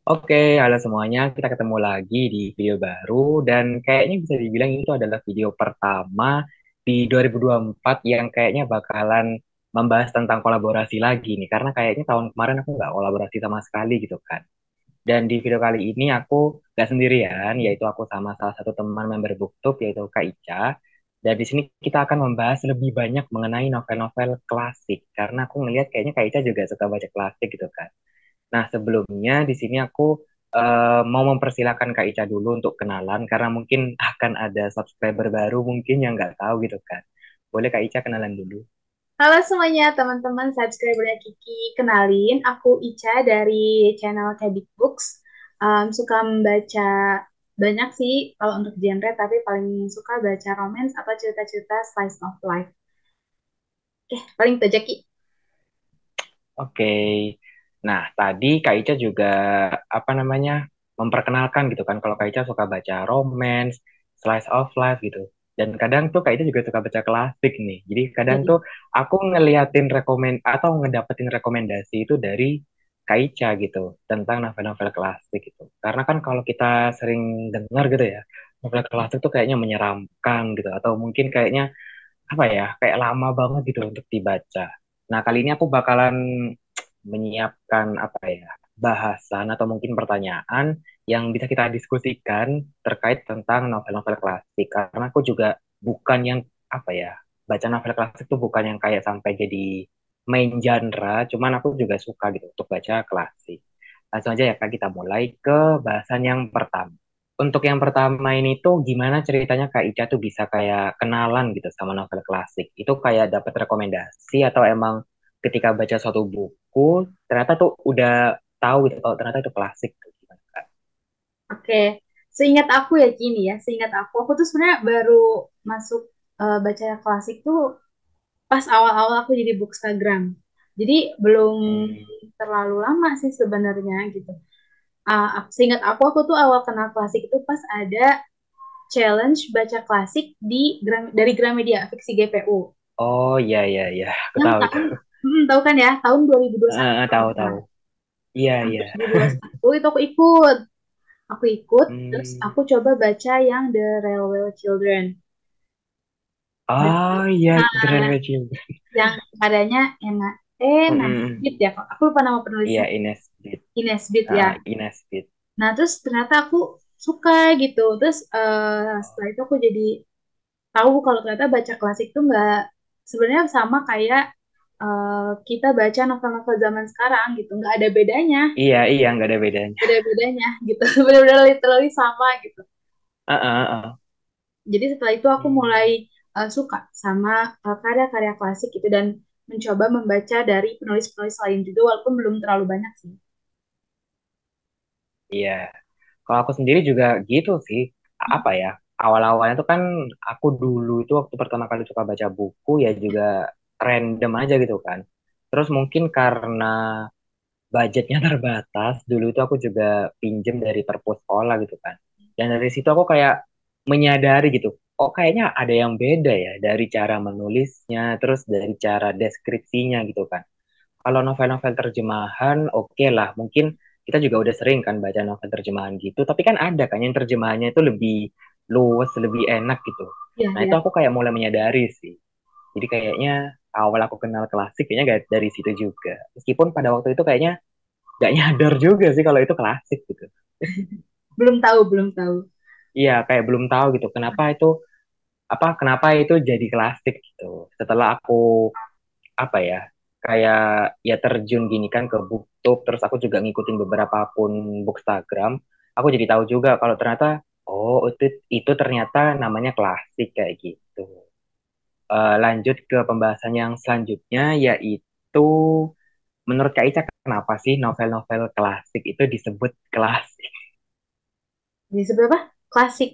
Oke, halo semuanya. Kita ketemu lagi di video baru dan kayaknya bisa dibilang itu adalah video pertama di 2024 yang kayaknya bakalan membahas tentang kolaborasi lagi nih. Karena kayaknya tahun kemarin aku nggak kolaborasi sama sekali gitu kan. Dan di video kali ini aku nggak sendirian, yaitu aku sama salah satu teman member BookTube yaitu Kak Ica. Dan di sini kita akan membahas lebih banyak mengenai novel-novel klasik. Karena aku ngelihat kayaknya Kak Ica juga suka baca klasik gitu kan. Nah, sebelumnya di sini aku mau mempersilahkan Kak Ica dulu untuk kenalan karena mungkin akan ada subscriber baru mungkin yang nggak tahu gitu kan. Boleh Kak Ica kenalan dulu? Halo semuanya, teman-teman subscribernya Kiki. Kenalin, aku Ica dari channel Kadik Books. Suka membaca banyak sih kalau untuk genre, tapi paling suka baca romance atau cerita-cerita slice of life. Oke, paling itu aja, Ki. Oke. Nah, tadi Kak Ica juga apa namanya memperkenalkan gitu kan kalau Kak Ica suka baca romance, slice of life gitu. Dan kadang tuh Kak Ica juga suka baca klasik nih. Jadi kadang Jadi, tuh aku ngeliatin atau ngedapetin rekomendasi itu dari Kak Ica gitu tentang novel-novel klasik gitu. Karena kan kalau kita sering dengar gitu ya, novel klasik tuh kayaknya menyeramkan gitu atau mungkin kayaknya apa ya, kayak lama banget gitu untuk dibaca. Nah, kali ini aku bakalan menyiapkan apa ya, bahasan atau mungkin pertanyaan yang bisa kita diskusikan terkait tentang novel-novel klasik. Karena aku juga bukan yang apa ya, baca novel klasik tuh bukan yang kayak sampai jadi main genre, cuman aku juga suka gitu untuk baca klasik. Langsung aja ya Kak, kita mulai ke bahasan yang pertama. Untuk yang pertama ini tuh gimana ceritanya Kak Ica tuh bisa kayak kenalan gitu sama novel klasik? Itu kayak dapat rekomendasi atau emang ketika baca suatu buku ternyata tuh udah tahu gitu kalau ternyata itu klasik tuh gimana, Kak? oke. Seingat aku ya, Kini ya. Seingat aku tuh sebenarnya baru masuk baca klasik tuh pas awal-awal aku jadi bookstagram. Jadi belum Hmm. terlalu lama sih sebenarnya gitu. Seingat aku tuh awal kenal klasik itu pas ada challenge baca klasik dari Gramedia Fiksi GPU. Oh iya iya iya, aku Yang tahu itu. tahun tahu kan ya, tahun 2021 kalau Tahu nggak tahu. salah. Iya Tahun iya. 2021 itu aku ikut. Aku ikut, terus Hmm. aku coba baca yang The Railway Children. Oh iya, The Nah, Railway Children. yang adanya Hmm. Nasbit ya, aku lupa nama Iya, penulisnya. Ines Beat. Ines Bit ya. Ines Beat. Nah, terus ternyata aku suka gitu. Terus setelah itu aku jadi tahu kalau ternyata baca klasik tuh nggak sebenarnya sama kayak kita baca novel-novel zaman sekarang gitu, nggak ada bedanya, Iya iya, nggak ada bedanya. beda bedanya gitu, benar-benar literally sama gitu. Ah. Jadi setelah itu aku mulai Hmm. suka sama karya-karya klasik gitu dan mencoba membaca dari penulis-penulis lain juga walaupun belum terlalu banyak sih. Iya. Kalau aku sendiri juga gitu sih. Apa ya? Awal-awalnya tuh kan aku dulu itu waktu pertama kali suka baca buku ya juga random aja gitu kan. Terus mungkin karena budgetnya terbatas, dulu itu aku juga pinjem dari perpus sekolah gitu kan. Dan dari situ aku kayak menyadari gitu, oh kayaknya ada yang beda ya dari cara menulisnya, terus dari cara deskripsinya gitu kan. Kalau novel-novel terjemahan, oke lah. Mungkin kita juga udah sering kan baca novel terjemahan gitu. Tapi kan ada kan yang terjemahannya itu lebih luwes, lebih enak gitu. Iya, Nah itu ya. aku kayak mulai menyadari sih. Jadi kayaknya awal aku kenal klasik kayaknya gak dari situ juga. Meskipun pada waktu itu kayaknya gak nyadar juga sih kalau itu klasik gitu. Belum tahu, belum tahu. Iya, kayak belum tahu gitu. Kenapa itu jadi klasik gitu. Setelah aku apa ya kayak ya terjun gini kan ke BookTube terus aku juga ngikutin beberapa akun Bookstagram aku jadi tahu juga kalau ternyata oh itu ternyata namanya klasik kayak gitu. Lanjut ke pembahasan yang selanjutnya yaitu menurut Kak Ica kenapa sih novel-novel klasik itu disebut klasik, Jadi seberapa? Klasik.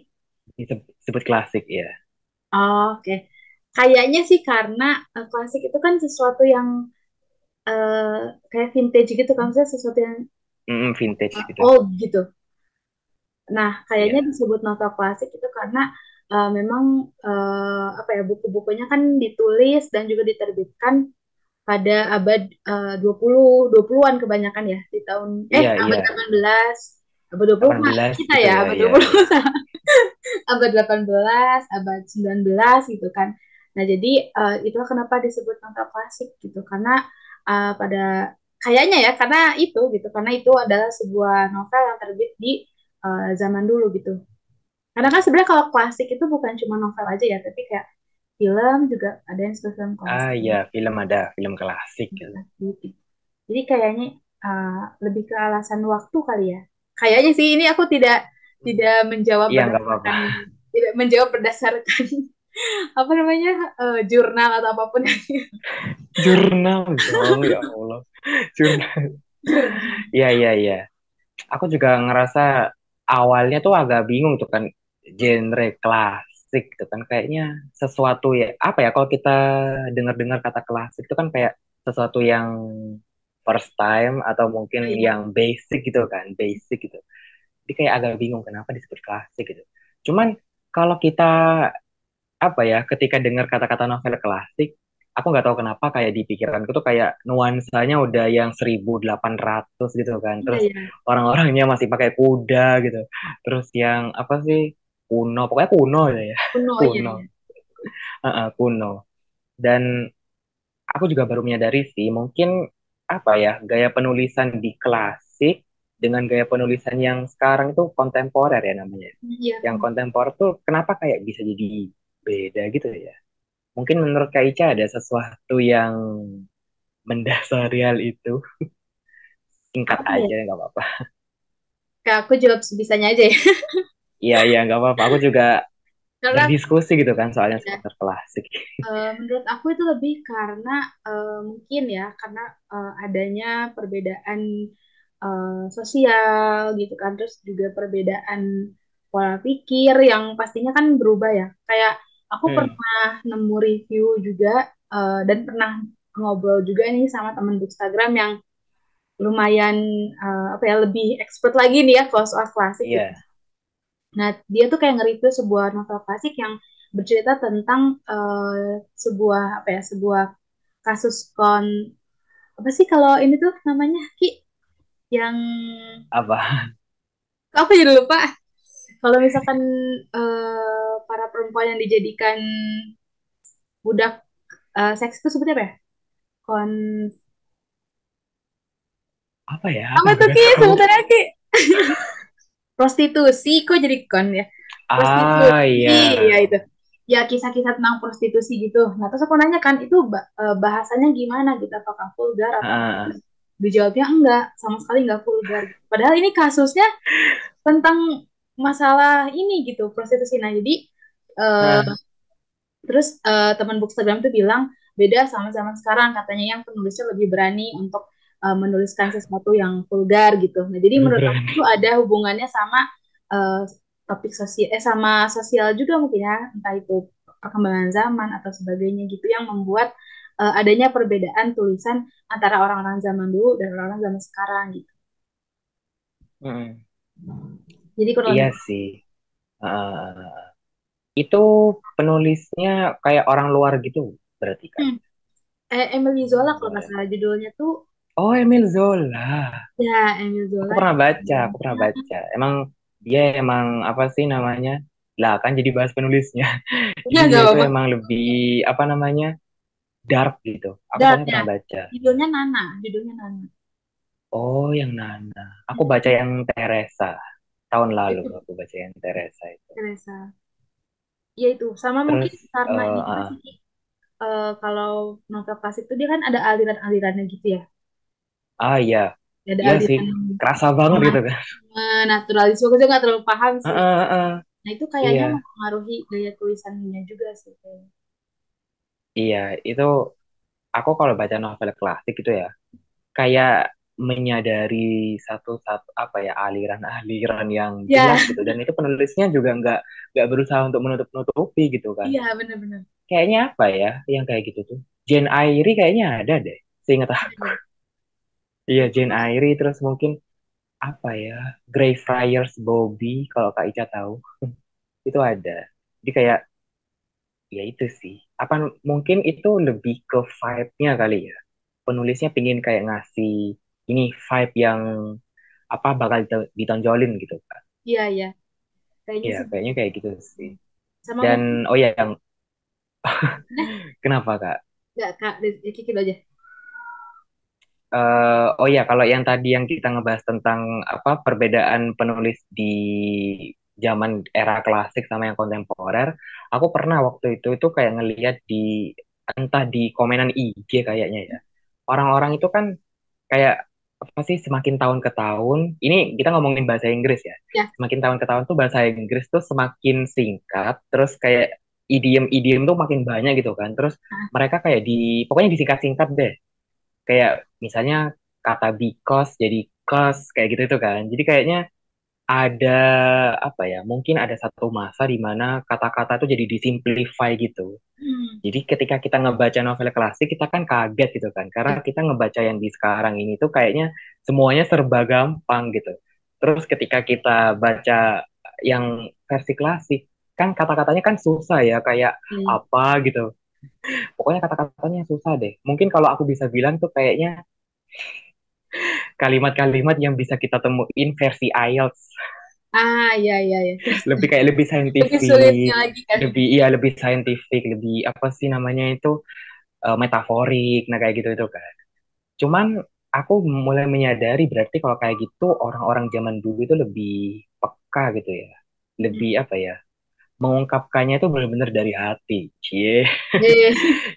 disebut klasik ya. Oh, oke. Kayaknya sih karena klasik itu kan sesuatu yang eh, kayak vintage gitu kan, maksudnya sesuatu yang Vintage gitu old gitu. Nah, kayaknya ya. disebut novel klasik itu karena memang apa ya buku-bukunya kan ditulis dan juga diterbitkan pada abad 20-an kebanyakan ya di tahun Iya, abad iya. 18, abad 20 mah 18 kita gitu ya ya, abad iya, 20 iya. abad 18, abad 19 gitu kan. Nah, jadi itulah kenapa disebut novel klasik gitu karena pada kayaknya ya karena itu gitu karena itu adalah sebuah novel yang terbit di zaman dulu gitu. Karena kan sebenarnya kalau klasik itu bukan cuma novel aja ya, tapi kayak film juga ada yang disebut film Ah, klasik. iya, film ada film klasik gitu. Klasik. Jadi kayaknya lebih ke alasan waktu kali ya. Kayaknya sih ini aku tidak tidak menjawab Iya, nggak apa-apa. berdasarkan tidak menjawab berdasarkan apa namanya jurnal atau apapun Jurnal dong, ya Allah. Jurnal. jurnal. Iya, iya, iya. Aku juga ngerasa awalnya tuh agak bingung tuh kan genre klasik tuh kan kayaknya sesuatu ya apa ya kalau kita dengar-dengar kata klasik itu kan kayak sesuatu yang first time atau Oh, mungkin iya. yang basic gitu kan basic gitu. Jadi kayak agak bingung kenapa disebut klasik gitu. Cuman kalau kita apa ya ketika dengar kata-kata novel klasik aku nggak tahu kenapa kayak di pikiranku tuh kayak nuansanya udah yang 1800 gitu kan Iya, terus iya. orang-orangnya masih pakai kuda gitu terus yang apa sih kuno pokoknya kuno ya Kuno, iya, kuno. iya. Kuno dan aku juga baru menyadari sih mungkin apa ya gaya penulisan di klasik dengan gaya penulisan yang sekarang itu kontemporer ya namanya Iya. yang kontemporer tuh kenapa kayak bisa jadi beda gitu ya. Mungkin menurut Kak Ica ada sesuatu yang mendasari hal itu. Singkat Apa ya? aja, nggak apa-apa. Kayak aku jawab sebisanya aja ya. Iya, iya, nggak apa-apa. Aku juga Karena berdiskusi gitu kan, soalnya ya, seputar klasik. menurut aku itu lebih karena mungkin ya karena adanya perbedaan sosial gitu kan terus juga perbedaan pola pikir yang pastinya kan berubah ya kayak aku Hmm, pernah nemu review juga dan pernah ngobrol juga nih sama temen di Instagram yang lumayan apa ya lebih expert lagi nih ya kalau soal klasik gitu. iya. Nah, dia tuh kayak nge-review sebuah novel klasik yang bercerita tentang sebuah apa ya, sebuah kasus apa sih kalau ini tuh namanya Ki yang Apa? apa jadi lupa. Kalau misalkan para perempuan yang dijadikan budak seks itu sebutnya apa ya? Kon Apa ya? Aku apa juga tuh nggak Ki tahu. sebutannya Ki? Prostitusi kok jadi kon ya? Ah, Prostitusi ya iya. itu. Ya kisah-kisah tentang prostitusi gitu. Nah, terus aku nanya kan itu bahasanya gimana gitu apakah vulgar atau apa? Ah, Dijawabnya enggak, sama sekali enggak vulgar. Padahal ini kasusnya tentang masalah ini gitu, prostitusi. Nah, jadi eh, ah, terus teman Bookstagram tuh bilang beda sama zaman sekarang katanya yang penulisnya lebih berani untuk menuliskan sesuatu yang vulgar gitu. Nah, jadi lebih menurut aku berani. tuh ada hubungannya sama eh, topik sosial sama sosial juga mungkin ya, entah itu perkembangan zaman atau sebagainya gitu yang membuat adanya perbedaan tulisan antara orang-orang zaman dulu dan orang-orang zaman sekarang gitu. Hmm, Jadi kurang iya lebih sih. Ah, itu penulisnya kayak orang luar gitu, berarti kan? hmm, Emily Zola kalau Luar nggak ya. salah judulnya tuh Oh, Emil Zola. ya Emily Zola yang Aku pernah baca. Emang dia emang apa sih namanya? Lah kan jadi bahas penulisnya. ya Jadi dia nggak itu apa-apa. emang lebih apa namanya? Dark gitu. Aku soalnya Darknya pernah baca. judulnya Nana, judulnya Nana. Oh, yang Nana. Aku baca Hmm, yang Teresa. Tahun lalu itu aku baca yang Teresa itu. Teresa. Ya itu sama mungkin Terus karena ini juga sih Ki. Kalau novel klasik itu dia kan ada aliran-alirannya gitu ya. iya. Ada Iya sih. aliran Kerasa banget gitu kan. naturalisme, aku juga nggak terlalu paham sih. Heeh, heeh. Nah itu kayaknya Iya. mempengaruhi gaya tulisannya juga sih kayaknya. Iya, itu aku kalau baca novel klasik itu ya kayak menyadari satu-satu apa ya aliran-aliran yang Ya, jelas gitu dan itu penulisnya juga nggak berusaha untuk menutup-nutupi gitu kan iya benar-benar. kayaknya apa ya yang kayak gitu tuh Jane Eyre kayaknya ada deh seingat aku iya Jane Eyre terus mungkin apa ya Greyfriars Bobby kalau Kak Ica tahu itu ada jadi kayak ya itu sih apa mungkin itu lebih ke vibe-nya kali ya penulisnya pingin kayak ngasih ini vibe yang apa bakal ditonjolin gitu kan. Iya, iya. Kayaknya Iya, sih kayaknya gitu. kayak gitu sih. Sama Dan mungkin, oh ya, yang eh, kenapa Kak? nggak, Kak, Kiki dulu aja. Oh ya, kalau yang tadi yang kita ngebahas tentang apa perbedaan penulis di zaman era klasik sama yang kontemporer, aku pernah waktu itu kayak ngeliat di entah di komenan IG kayaknya ya. Orang-orang itu kan kayak apa sih semakin tahun ke tahun, ini kita ngomongin bahasa Inggris ya. Ya. Semakin tahun ke tahun tuh bahasa Inggris tuh semakin singkat, terus kayak idiom-idiom tuh makin banyak gitu kan. Terus mereka kayak pokoknya disingkat-singkat deh kayak misalnya kata because jadi cause kayak gitu itu kan. Jadi kayaknya ada apa ya? Mungkin ada satu masa di mana kata-kata itu jadi disimplify gitu. Hmm. Jadi ketika kita ngebaca novel klasik kita kan kaget gitu kan. Karena Ya. kita ngebaca yang di sekarang ini tuh kayaknya semuanya serba gampang gitu. Terus ketika kita baca yang versi klasik kan kata-katanya kan susah ya kayak Hmm. apa gitu. Pokoknya kata-katanya susah deh. Mungkin kalau aku bisa bilang tuh kayaknya kalimat-kalimat yang bisa kita temuin versi IELTS Ah, iya, iya, iya. Terus lebih kayak lebih lebih sulitnya saintifik lagi kan. lebih iya lebih saintifik lebih apa sih namanya itu metaforik nah kayak gitu itu kan cuman aku mulai menyadari berarti kalau kayak gitu orang-orang zaman dulu itu lebih peka gitu ya Hmm. lebih apa ya mengungkapkannya itu benar-benar dari hati cie Iya,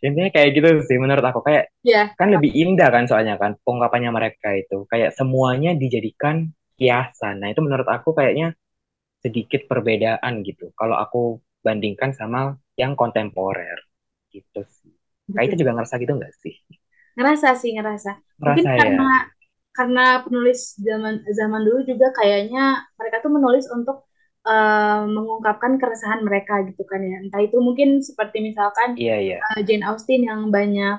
intinya kayak gitu sih menurut aku kayak iya. kan lebih indah kan soalnya kan pengungkapannya mereka itu kayak semuanya dijadikan kiasan nah itu menurut aku kayaknya sedikit perbedaan gitu. Kalau aku bandingkan sama yang kontemporer gitu sih. Kak itu Betul. juga ngerasa gitu nggak sih? Ngerasa sih, ngerasa. Mungkin Ngerasa karena ya. penulis zaman zaman dulu juga kayaknya mereka tuh menulis untuk mengungkapkan keresahan mereka gitu kan ya. Entah itu mungkin seperti misalkan Iya iya. Jane Austen yang banyak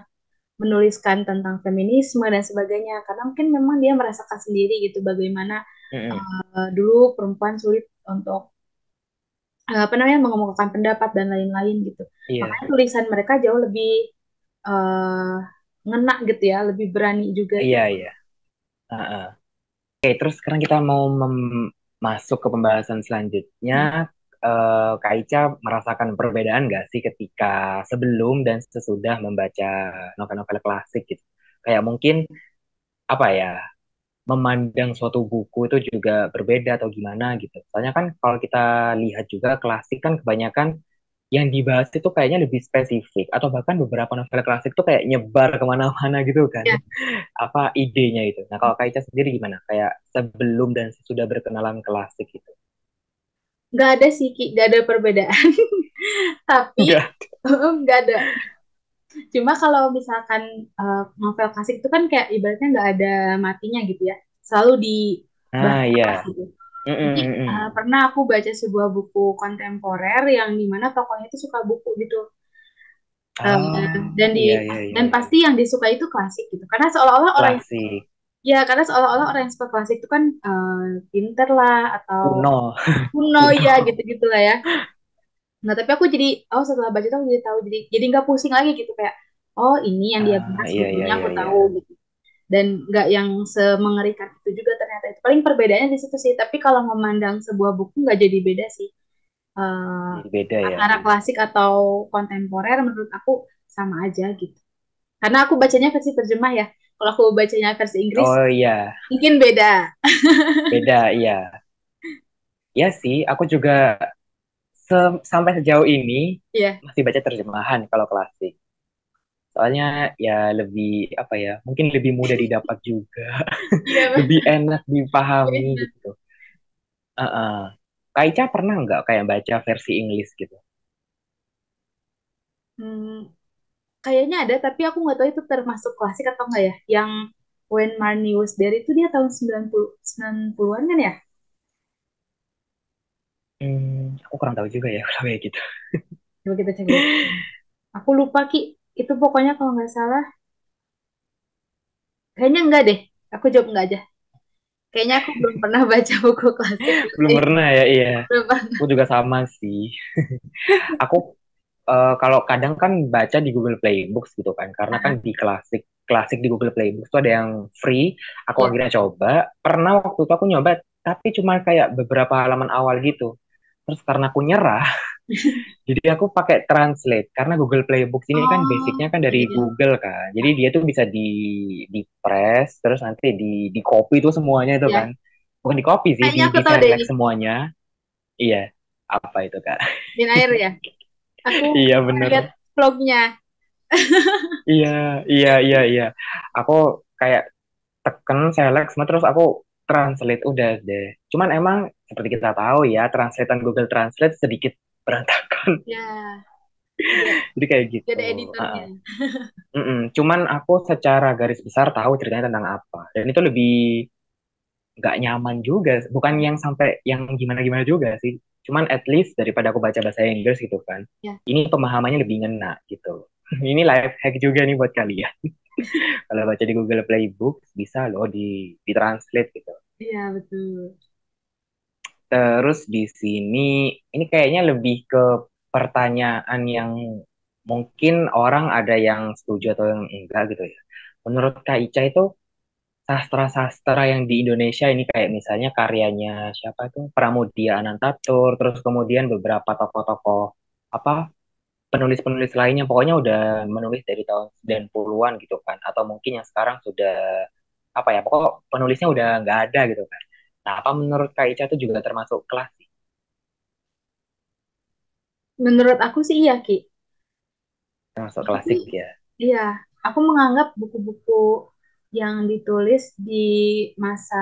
menuliskan tentang feminisme dan sebagainya. Karena mungkin memang dia merasakan sendiri gitu bagaimana Mm-mm. dulu perempuan sulit untuk apa namanya mengemukakan pendapat dan lain-lain gitu. Iya Makanya tulisan mereka jauh lebih eh ngena gitu ya, lebih berani juga iya gitu. iya. Heeh. Oke, terus sekarang kita mau masuk ke pembahasan selanjutnya. Hmm. Kak Ica merasakan perbedaan nggak sih ketika sebelum dan sesudah membaca novel-novel klasik gitu? Kayak mungkin apa ya? Memandang suatu buku itu juga berbeda atau gimana gitu. Soalnya kan kalau kita lihat juga klasik kan kebanyakan yang dibahas itu kayaknya lebih spesifik atau bahkan beberapa novel klasik tuh kayak nyebar kemana-mana gitu kan. Ya, Apa idenya itu? Nah kalau Kak Ica sendiri gimana? Kayak sebelum dan sesudah berkenalan klasik itu? nggak ada sih, Ki, nggak ada perbedaan. Tapi Enggak. nggak ada. Cuma kalau misalkan novel klasik itu kan kayak ibaratnya nggak ada matinya gitu ya. Selalu Ah dibahas iya. gitu. Jadi Mm-mm, mm-mm. pernah aku baca sebuah buku kontemporer yang dimana tokohnya itu suka buku gitu. Eh, Oh dan iya iya iya dan iya. pasti yang disuka itu klasik gitu. Karena seolah-olah orang Klasik. ya karena seolah-olah orang yang suka klasik itu kan pinter lah atau Kuno. kuno ya Kuno. gitu-gitu lah ya. Nah, tapi aku jadi, oh setelah baca itu aku jadi tahu, jadi nggak pusing lagi gitu kayak, oh ini yang dia Ah bahas iya iya bukunya iya aku iya. tahu gitu. Dan nggak yang semengerikan itu juga ternyata itu. Paling perbedaannya di situ sih. Tapi kalau memandang sebuah buku nggak jadi beda sih. Eh, Jadi beda ya. antara klasik atau kontemporer menurut aku sama aja gitu. Karena aku bacanya versi terjemah ya. Kalau aku bacanya versi Inggris Oh iya. mungkin beda. Beda, iya. Ya sih, aku juga sampai sejauh ini Iya, masih baca terjemahan kalau klasik. Soalnya ya lebih apa ya, mungkin lebih mudah didapat juga, iya lebih benar. enak dipahami gitu. Heeh. Kak Ica pernah nggak kayak baca versi Inggris gitu? Hmm, kayaknya ada, tapi aku nggak tahu itu termasuk klasik atau enggak ya. Yang When Marnie Was There itu dia tahun 90-an kan ya? Aku kurang tahu juga ya kalau kayak gitu. Coba kita cek deh. Aku lupa Ki. Itu pokoknya kalau nggak salah, kayaknya enggak deh. Aku jawab enggak aja. Kayaknya aku belum pernah baca buku klasik. Belum pernah ya, iya. Belum pernah. Aku juga sama sih. Aku kalau kadang kan baca di Google Play Books gitu kan, karena kan di klasik klasik di Google Playbook itu ada yang free. Aku Ya. akhirnya coba. Pernah waktu itu aku nyoba, tapi cuma kayak beberapa halaman awal gitu. Terus karena aku nyerah, jadi aku pakai Translate karena Google Playbooks ini kan Oh, basicnya kan iya, dari iya. Google kan. Jadi dia tuh bisa di press terus nanti di copy itu semuanya itu kan. Ya. Bukan di copy sih, Kayaknya aku di tahu deh select ini. semuanya. Iya, apa itu Kak? Din Air ya. Aku Iya pernah bener. lihat vlognya. Iya, iya, iya, iya. Aku kayak teken select semua terus aku translate udah deh. Cuman emang seperti kita tahu ya, translatean Google Translate sedikit berantakan. Ya, ada Jadi kayak ada gitu. editornya. Cuman aku secara garis besar tahu ceritanya tentang apa. Dan itu lebih nggak nyaman juga. Bukan yang sampai yang gimana-gimana juga sih. Cuman at least daripada aku baca bahasa Inggris gitu kan. Ya, Ini pemahamannya lebih ngena gitu. Ini life hack juga nih buat kalian. Kalau baca di Google Playbook bisa loh ditranslate gitu. iya betul. Terus di sini ini kayaknya lebih ke pertanyaan yang mungkin orang ada yang setuju atau yang enggak gitu ya. Menurut Kak Ica itu sastra-sastra yang di Indonesia ini kayak misalnya karyanya siapa tuh Pramudia Anantatur, terus kemudian beberapa tokoh-tokoh apa penulis-penulis lainnya pokoknya udah menulis dari tahun 90-an gitu kan atau mungkin yang sekarang sudah apa ya pokok penulisnya udah nggak ada gitu kan. Nah, apa menurut Kak Ica itu juga termasuk klasik? Menurut aku sih iya, Ki. Termasuk Aku sih, klasik ya. iya. Aku menganggap buku-buku yang ditulis di masa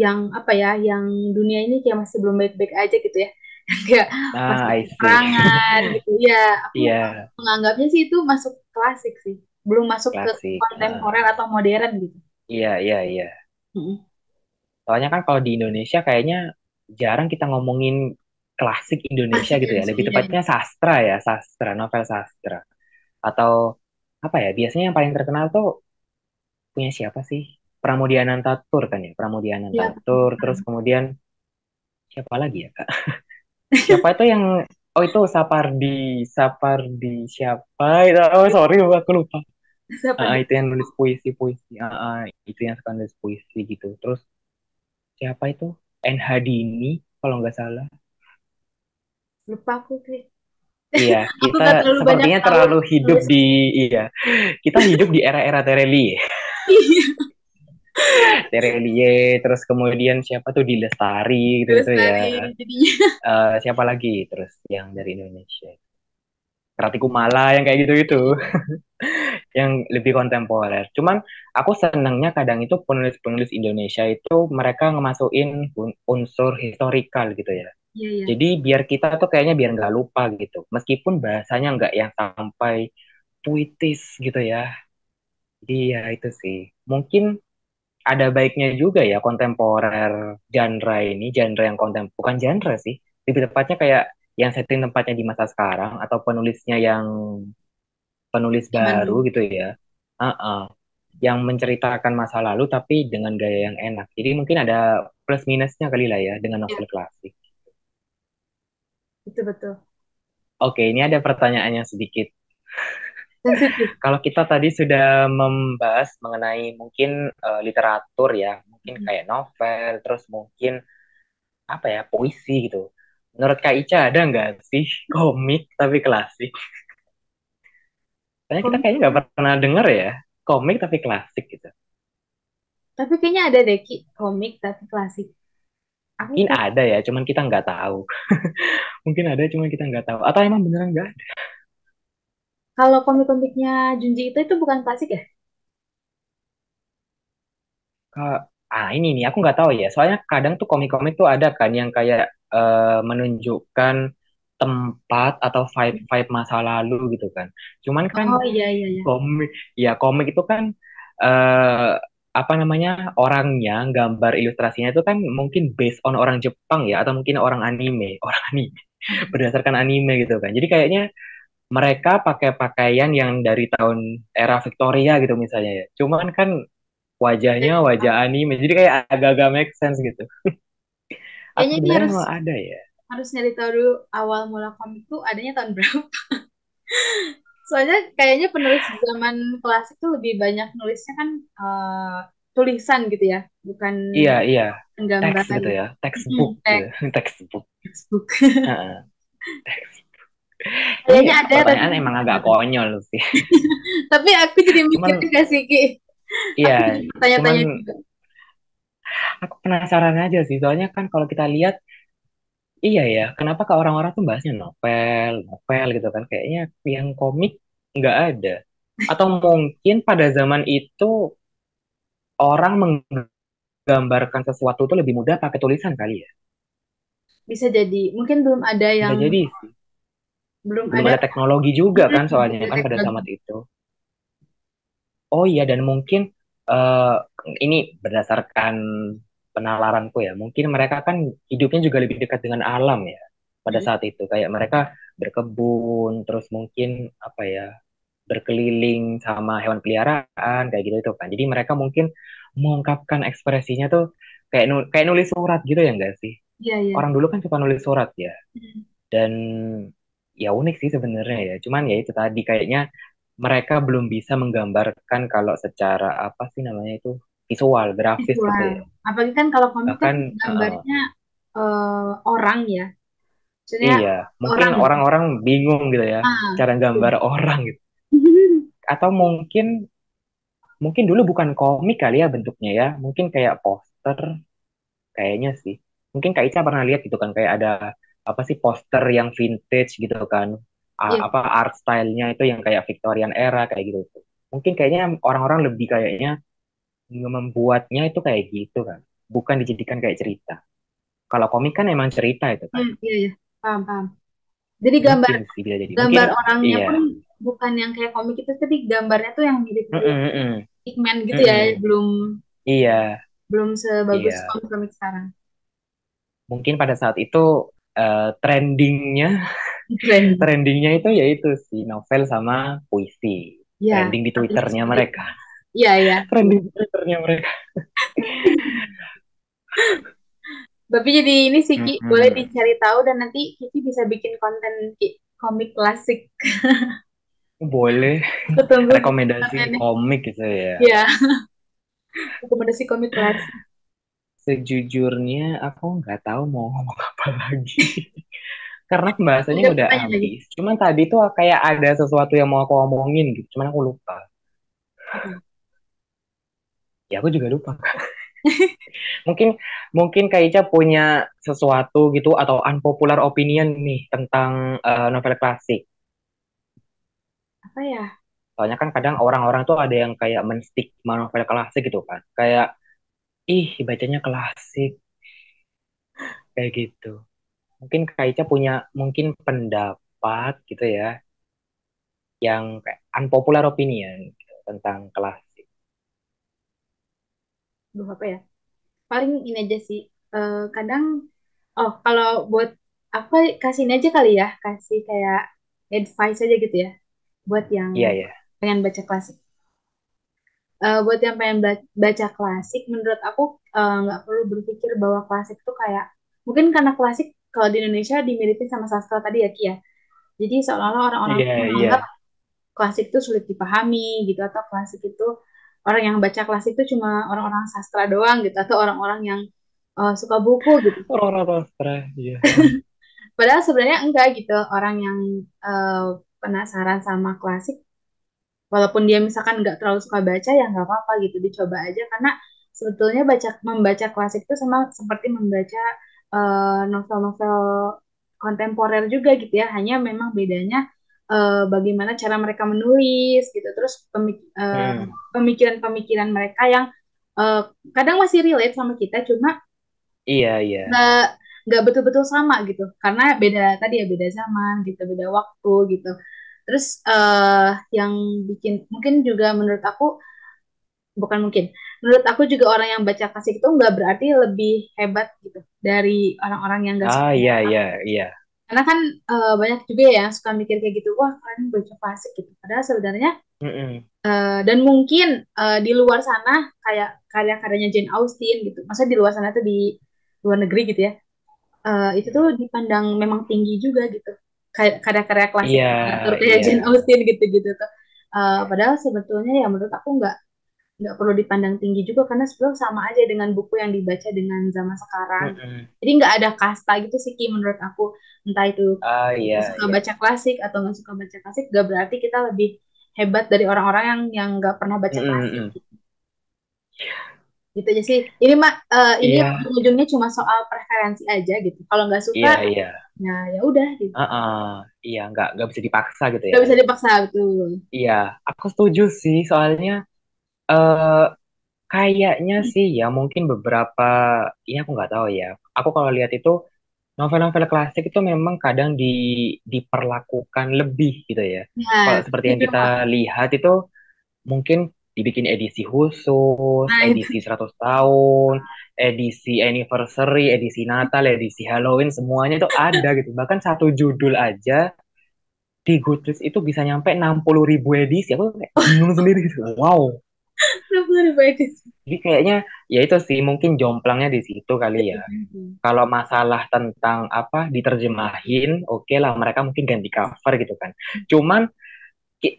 yang apa ya, yang dunia ini kayak masih belum baik-baik aja gitu ya. Kayak Nah, masih I see. peperangan gitu. Ya, aku Iya, menganggapnya sih itu masuk klasik sih. Belum masuk ke klasik. kontemporer atau modern gitu. Iya, iya, iya. Mm-mm. Soalnya kan kalau di Indonesia kayaknya jarang kita ngomongin klasik Indonesia Klasik gitu ya. Indonesia, Lebih iya, iya. tepatnya sastra ya, sastra, novel sastra. Atau apa ya? Biasanya yang paling terkenal tuh punya siapa sih? Pramudia Anantatur kan ya, Pramudia Iya, Anantatur. Terus kemudian siapa lagi ya Kak? Siapa itu yang oh itu Sapardi, Sapardi siapa? Itu, oh sorry aku lupa. siapa dia? Itu yang nulis puisi-puisi. Itu yang suka nulis puisi gitu. Terus siapa itu? N. Hadini kalau nggak salah. Lupa aku sih. Iya, Aku kita gak terlalu banyak sepertinya tahu terlalu hidup tulis. di iya. Kita hidup di era-era Terelie. Iya, Terelie, terus kemudian siapa tuh di Lestari gitu-gitu ya. Lestari jadinya. Siapa lagi terus yang dari Indonesia? Ratikumala yang kayak gitu-gitu, yang lebih kontemporer. Cuman aku senangnya kadang itu penulis-penulis Indonesia itu mereka ngemasukin unsur historikal gitu ya. Iya, iya. Jadi biar kita tuh kayaknya biar nggak lupa gitu. Meskipun bahasanya nggak yang sampai puitis gitu ya. Jadi ya itu sih. Mungkin ada baiknya juga ya kontemporer genre ini, genre yang bukan genre sih. Lebih tepatnya kayak yang setting tempatnya di masa sekarang atau penulisnya yang penulis Zaman baru dulu. gitu ya. Uh-uh. Yang menceritakan masa lalu tapi dengan gaya yang enak. Jadi mungkin ada plus minusnya kali lah ya dengan Ya, novel klasik. itu betul. Oke, ini ada pertanyaan yang sedikit. Sensitif. Kalau kita tadi sudah membahas mengenai mungkin literatur ya, mungkin Mm. kayak novel, terus mungkin apa ya, puisi gitu. Menurut Kak Ica ada nggak sih komik tapi klasik? Soalnya kita Komik. kayaknya nggak pernah denger ya, komik tapi klasik gitu. Tapi kayaknya ada deh, Ki, komik tapi klasik. Aku Mungkin kayak, ada ya, cuman kita nggak tahu. Mungkin ada, cuman kita nggak tahu. Atau emang beneran nggak ada? kalau komik-komiknya Junji itu bukan klasik ya? Kak, ini nih, aku nggak tahu ya. Soalnya kadang tuh komik-komik tuh ada kan yang kayak menunjukkan tempat atau vibe-vibe masa lalu gitu kan. Cuman kan Oh iya, iya, iya. komik, ya komik itu kan eh apa namanya orangnya, gambar ilustrasinya itu kan mungkin based on orang Jepang ya, atau mungkin orang anime, orang anime berdasarkan anime gitu kan. Jadi kayaknya mereka pakai pakaian yang dari tahun era Victoria gitu misalnya ya. Cuman kan wajahnya wajah anime, jadi kayak agak-agak make sense gitu. Apa Kayaknya ini sebenarnya harus emang ada ya? harus nyari tahu dulu awal mula komik tuh adanya tahun berapa. Soalnya kayaknya penulis zaman klasik tuh lebih banyak nulisnya kan tulisan gitu ya, bukan Iya, iya. Teks gambar gitu gitu. ya, textbook gitu. Teks, Textbook. textbook. Heeh, teks. Ini Kayaknya ada tapi pertanyaan emang agak konyol sih. tapi aku jadi mikir Cuman, juga sih Ki. iya, Aku jadi cuman tanya-tanya juga. aku penasaran aja sih. Soalnya kan kalau kita lihat, iya ya, kenapa ke orang-orang tuh bahasnya novel, novel gitu kan? Kayaknya yang komik nggak ada. Atau mungkin pada zaman itu orang menggambarkan sesuatu itu lebih mudah pakai tulisan kali ya. Bisa jadi mungkin belum ada Bisa yang jadi sih. belum Belum ada ada teknologi juga kan belum soalnya ada kan pada zaman teknologi. itu. Oh iya, dan mungkin eh, ini berdasarkan penalaranku ya. Mungkin mereka kan hidupnya juga lebih dekat dengan alam ya pada Mm. saat itu. Kayak mereka berkebun, terus mungkin apa ya, berkeliling sama hewan peliharaan kayak gitu itu kan. Jadi mereka mungkin mengungkapkan ekspresinya tuh kayak nulis surat gitu ya enggak sih? Iya, iya. Orang dulu kan suka nulis surat ya. Mm. Dan ya unik sih sebenarnya ya. Cuman ya itu tadi kayaknya mereka belum bisa menggambarkan kalau secara apa sih namanya itu visual, grafis gitu Visual. ya. Apalagi kan kalau komik kan Bahkan gambarnya orang ya. Maksudnya iya, mungkin orang gitu. orang-orang bingung gitu ya Ah, cara betul. gambar orang gitu. Atau mungkin mungkin dulu bukan komik kali ya bentuknya ya. Mungkin kayak poster kayaknya sih. Mungkin Kak Ica pernah lihat gitu kan kayak ada apa sih poster yang vintage gitu kan. Iya, Apa art style-nya itu yang kayak Victorian era kayak gitu. Mungkin kayaknya orang-orang lebih kayaknya membuatnya itu kayak gitu kan. Bukan dijadikan kayak cerita. Kalau komik kan emang cerita itu kan. iya, iya. Paham, paham. Jadi gambar Mungkin sih bisa jadi. Mungkin gambar orangnya iya. pun bukan yang kayak komik itu, tapi gambarnya tuh yang mirip-mirip Mm-mm, mm-mm, Pigman gitu ya, mm-mm. belum Iya, belum sebagus iya. komik-komik sekarang. Mungkin pada saat itu trendingnya, Keren. trendingnya itu yaitu si novel sama puisi. Ya, Trending di tapi Twitternya seperti itu. mereka. Iya, iya. Trending di Twitternya mereka. Tapi jadi ini sih Ki, boleh Mm-mm. dicari tahu dan nanti Kiki bisa bikin konten Ki, komik klasik. Boleh Aku tunggu rekomendasi kontennya. komik gitu ya. Iya, rekomendasi komik klasik. Sejujurnya aku nggak tahu mau ngomong apa lagi. Karena pembahasannya Juga udah tanya lagi. habis. Cuman tadi tuh kayak ada sesuatu yang mau aku omongin gitu. Cuman aku lupa. Apa? Ya aku juga lupa. Mungkin mungkin Kak Ica punya sesuatu gitu atau unpopular opinion nih tentang novel klasik. Apa ya? Soalnya kan kadang orang-orang tuh ada yang kayak menstigma novel klasik gitu kan. Kayak ih bacanya klasik kayak gitu. Mungkin Kak Ica punya mungkin pendapat gitu ya yang kayak unpopular opinion gitu, tentang klasik. Duh, apa ya? Paling ini aja sih. Kadang, oh kalau buat apa kasih ini aja kali ya, kasih kayak advice aja gitu ya, buat yang Iya ya. pengen baca klasik. Buat yang pengen baca klasik, menurut aku nggak perlu berpikir bahwa klasik tuh kayak mungkin karena klasik kalau di Indonesia dimiripin sama sastra tadi ya Ki ya. Jadi seolah-olah orang-orang Iya tuh iya. menganggap klasik itu sulit dipahami gitu atau klasik itu orang yang baca klasik itu cuma orang-orang sastra doang gitu atau orang-orang yang suka buku gitu. Orang-orang sastra, iya. Padahal sebenarnya enggak gitu orang yang eh, penasaran sama klasik walaupun dia misalkan nggak terlalu suka baca ya nggak apa-apa gitu dicoba aja karena sebetulnya membaca klasik itu sama seperti membaca novel-novel kontemporer juga gitu ya hanya memang bedanya bagaimana cara mereka menulis gitu terus Mm-mm. pemikiran-pemikiran mereka yang eh, kadang masih relate sama kita cuma Iya iya. nggak nggak betul-betul sama gitu karena beda tadi ya beda zaman gitu beda waktu gitu terus yang bikin mungkin juga menurut aku bukan mungkin menurut aku juga orang yang baca klasik itu nggak berarti lebih hebat gitu dari orang-orang yang nggak Ah suka iya iya iya. karena kan banyak juga ya yang suka mikir kayak gitu wah kalian baca klasik gitu padahal sebenarnya Mm-mm. dan mungkin di luar sana kayak karya-karyanya Jane Austen gitu maksudnya di luar sana tuh di luar negeri gitu ya itu tuh dipandang memang tinggi juga gitu. karya-karya klasik Iya, literatur kayak iya. Jane Austen gitu-gitu tuh. Padahal sebetulnya ya menurut aku nggak perlu dipandang tinggi juga karena sebenarnya sama aja dengan buku yang dibaca dengan zaman sekarang. Mm-mm. Jadi nggak ada kasta gitu sih Ki menurut aku. Entah itu Ah, kita iya, suka iya. baca klasik atau nggak suka baca klasik, gak berarti kita lebih hebat dari orang-orang yang nggak pernah baca Mm-mm, klasik. mm-mm. Gitu aja sih. Ini Iya, ujung-ujungnya cuma soal preferensi aja gitu. Kalau nggak suka, iya, iya. ya ya udah gitu. Iya, nggak bisa dipaksa gitu Nggak ya. bisa dipaksa betul. Iya, aku setuju sih. Soalnya eh kayaknya sih ya mungkin beberapa, ini aku nggak tahu ya. Aku kalau lihat itu novel-novel klasik itu memang kadang diperlakukan lebih gitu ya. Kalau Nah, seperti yang itu kita Mak. lihat itu mungkin dibikin edisi khusus, Nah itu. edisi 100 tahun, edisi anniversary, edisi Natal, edisi Halloween, semuanya itu ada gitu. Bahkan satu judul aja di Goodreads itu bisa nyampe 60.000 edisi. Aku kayak bingung sendiri gitu. Wow. Kenapa lebih edisi? Jadi kayaknya ya itu sih mungkin jomplangnya di situ kali ya. Kalau masalah tentang apa diterjemahin, oke lah mereka mungkin ganti cover gitu kan. Cuman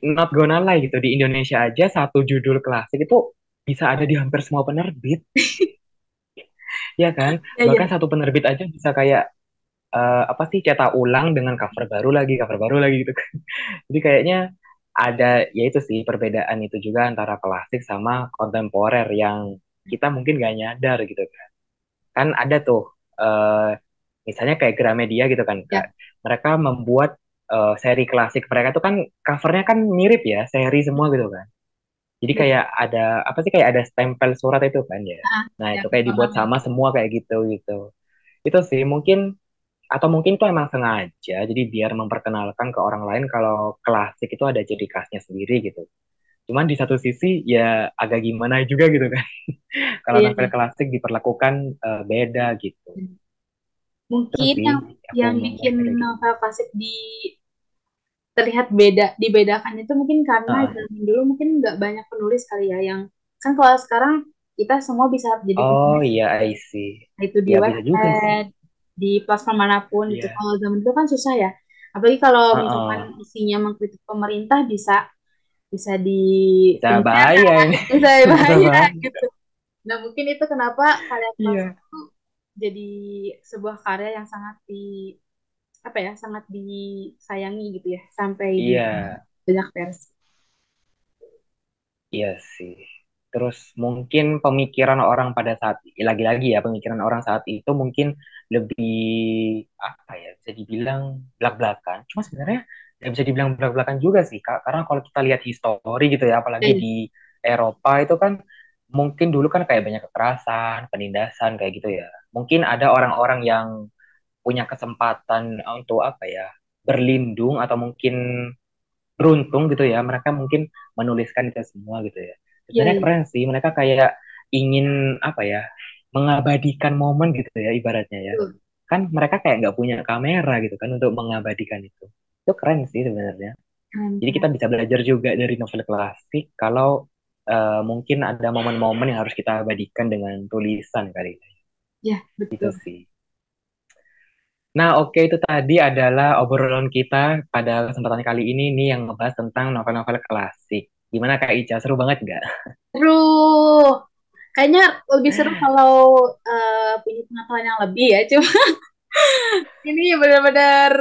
not gonna lie gitu di Indonesia aja satu judul klasik itu bisa ada di hampir semua penerbit, ya kan? Ya, Bahkan ya. satu penerbit aja bisa kayak apa sih cetak ulang dengan cover baru lagi gitu kan. Jadi kayaknya ada ya itu sih perbedaan itu juga antara klasik sama kontemporer yang kita mungkin gak nyadar gitu kan. Kan ada tuh eh, misalnya kayak Gramedia gitu kan Kak. Ya. Mereka membuat seri klasik mereka tuh kan covernya kan mirip ya, seri semua gitu kan. Jadi kayak ada apa sih kayak ada stempel surat itu kan ya. Ah, Nah, ya, itu kayak dibuat pengalaman. sama semua kayak gitu gitu. Itu sih mungkin atau mungkin itu emang sengaja jadi biar memperkenalkan ke orang lain kalau klasik itu ada ciri khasnya sendiri gitu. Cuman di satu sisi ya agak gimana juga gitu kan. Kalau Iya, novel iya. klasik diperlakukan beda gitu. Itu Mungkin sih aku yang bikin melihatnya kayak gitu. novel klasik terlihat dibedakan itu mungkin karena Heeh. zaman dulu mungkin nggak banyak penulis kali ya yang kan kalau sekarang kita semua bisa jadi Oh penulis iya, I see. itu di Ya bisa juga sih. website di platform manapun gitu. Iya. Kalau zaman dulu kan susah ya. Apalagi kalau misalkan Heeh. isinya mengkritik pemerintah bisa di Bisa penjara, bahaya ini. bisa Bisa bahaya bahaya. gitu. Nah, mungkin itu kenapa karya klasik Iya. itu jadi sebuah karya yang apa ya, sangat disayangi gitu ya, sampai di Iya. banyak versi. Iya sih. Terus mungkin pemikiran orang pada saat lagi-lagi ya pemikiran orang saat itu mungkin lebih apa ya bisa dibilang belak-belakan. Cuma sebenarnya nggak bisa dibilang belak-belakan juga sih Kak. Karena kalau kita lihat histori gitu ya apalagi Ya, di Eropa itu kan mungkin dulu kan kayak banyak kekerasan, penindasan kayak gitu ya. Mungkin ada orang-orang yang punya kesempatan untuk apa ya berlindung atau mungkin beruntung gitu ya mereka mungkin menuliskan itu semua gitu ya ya, sebenarnya ya. keren sih mereka kayak ingin apa ya mengabadikan momen gitu ya ibaratnya ya Betul. kan mereka kayak nggak punya kamera gitu kan untuk mengabadikan itu keren sih sebenarnya Keren, jadi kita keren. bisa belajar juga dari novel klasik kalau mungkin ada momen-momen yang harus kita abadikan dengan tulisan kali ini. Ya, Itu betul. sih. Nah, oke itu tadi adalah obrolan kita pada kesempatan kali ini nih yang ngebahas tentang novel-novel klasik. Gimana Kak Ica? Seru banget nggak? Seru. Kayaknya lebih seru kalau punya pengetahuan yang lebih ya. Cuma ini benar-benar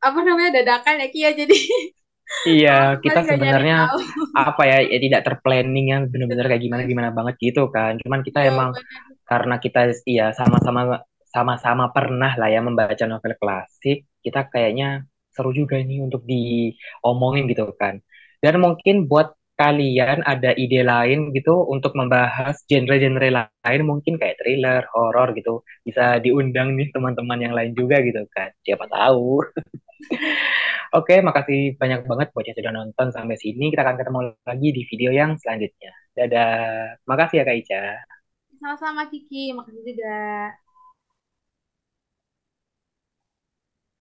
apa namanya dadakan ya Ki ya. Jadi Iya, sama sekali kita nggak nyari sebenarnya tahu. apa ya, ya tidak terplanning yang benar-benar kayak gimana-gimana banget gitu kan. Cuman kita Iya, emang benar. karena kita ya sama-sama pernah lah ya membaca novel klasik, kita kayaknya seru juga ini untuk diomongin gitu kan. Dan mungkin buat kalian ada ide lain gitu untuk membahas genre-genre lain mungkin kayak thriller, horor gitu. Bisa diundang nih teman-teman yang lain juga gitu kan. Siapa tahu. Oke, makasih banyak banget buat yang sudah nonton sampai sini. Kita akan ketemu lagi di video yang selanjutnya. Dadah. Makasih ya Kak Ica. Sama-sama Kiki, makasih juga.